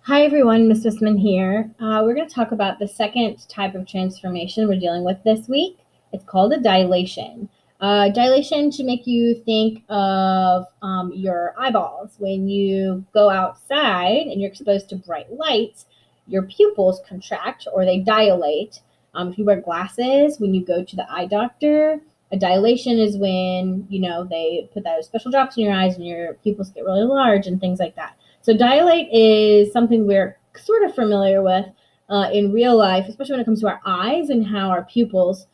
Hi everyone, Ms. Wisman here. We're going to talk about the second type of transformation we're dealing with this week. It's called a dilation. Dilation should make you think of your eyeballs. When you go outside and you're exposed to bright lights, your pupils contract or they dilate. If you wear glasses, when you go to the eye doctor, a dilation is when, they put those special drops in your eyes and your pupils get really large and things like that. So dilate is something we're sort of familiar with in real life, especially when it comes to our eyes and how our pupils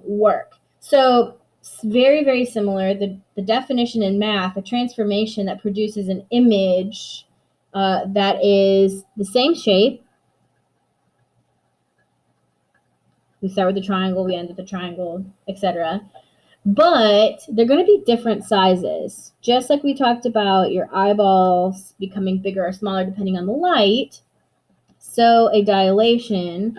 work. So it's very, very similar. The definition in math, a transformation that produces an image that is the same shape. We start with the triangle, we end with the triangle, etc. But they're going to be different sizes. Just like we talked about your eyeballs becoming bigger or smaller depending on the light, so a dilation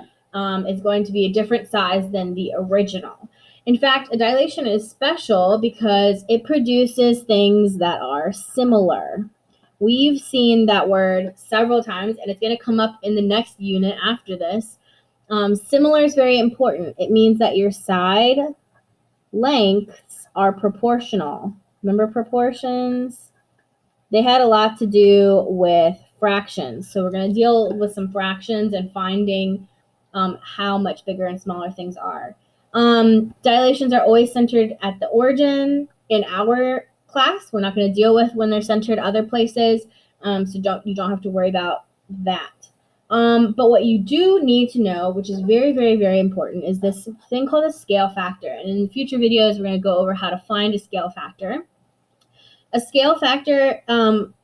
is going to be a different size than the original. In fact, a dilation is special because it produces things that are similar. We've seen that word several times, and it's going to come up in the next unit after this. Similar is very important. It means that your side lengths are proportional. Remember proportions? They had a lot to do with fractions. So we're going to deal with some fractions and finding how much bigger and smaller things are. Dilations are always centered at the origin in our class. We're not going to deal with when they're centered other places. So you don't have to worry about that. But what you do need to know, which is very, very, very important, is this thing called a scale factor. And in future videos, we're going to go over how to find a scale factor. A scale factor,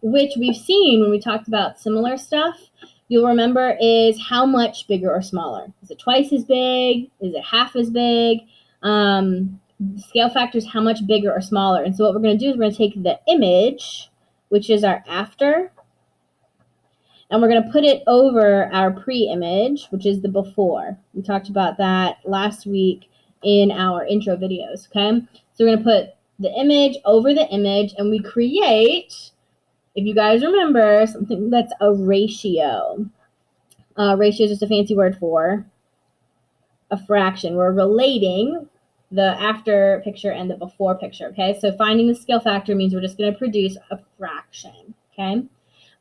which we've seen when we talked about similar stuff, you'll remember is how much bigger or smaller. Is it twice as big? Is it half as big? Scale factor is how much bigger or smaller. And so what we're going to do is we're going to take the image, which is our after, and we're going to put it over our pre-image, which is the before. We talked about that last week in our intro videos, okay? So we're going to put the image over the image, and we create, if you guys remember, something that's a ratio. Ratio is just a fancy word for a fraction. We're relating the after picture and the before picture, okay? So finding the scale factor means we're just going to produce a fraction, okay?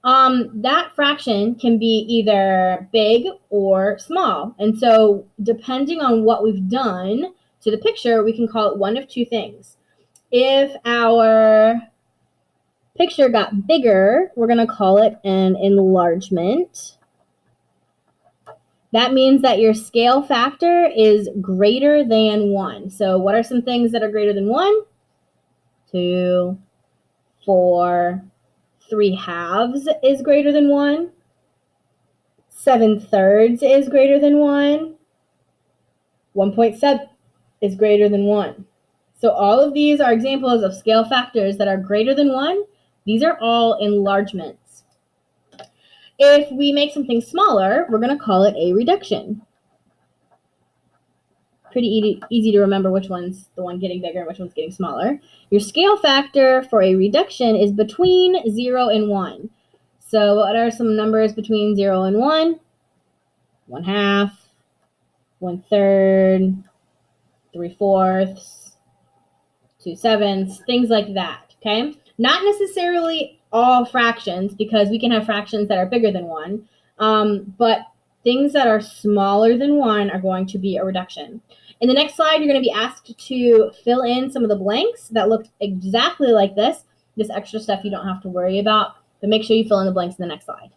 That fraction can be either big or small. And so depending on what we've done to the picture, we can call it one of two things. If our picture got bigger, we're going to call it an enlargement. That means that your scale factor is greater than 1. So what are some things that are greater than 1? 2, 4, 3/2 is greater than 1. 7/3 is greater than 1. 1.7 is greater than 1. So all of these are examples of scale factors that are greater than 1. These are all enlargements. If we make something smaller, we're going to call it a reduction. Pretty easy to remember which one's the one getting bigger and which one's getting smaller. Your scale factor for a reduction is between 0 and 1. So what are some numbers between 0 and 1? 1/2, 1/3, 3/4, 2/7, things like that, okay? Not necessarily all fractions, because we can have fractions that are bigger than 1, but things that are smaller than 1 are going to be a reduction. In the next slide, you're going to be asked to fill in some of the blanks that look exactly like this. This extra stuff you don't have to worry about, but make sure you fill in the blanks in the next slide.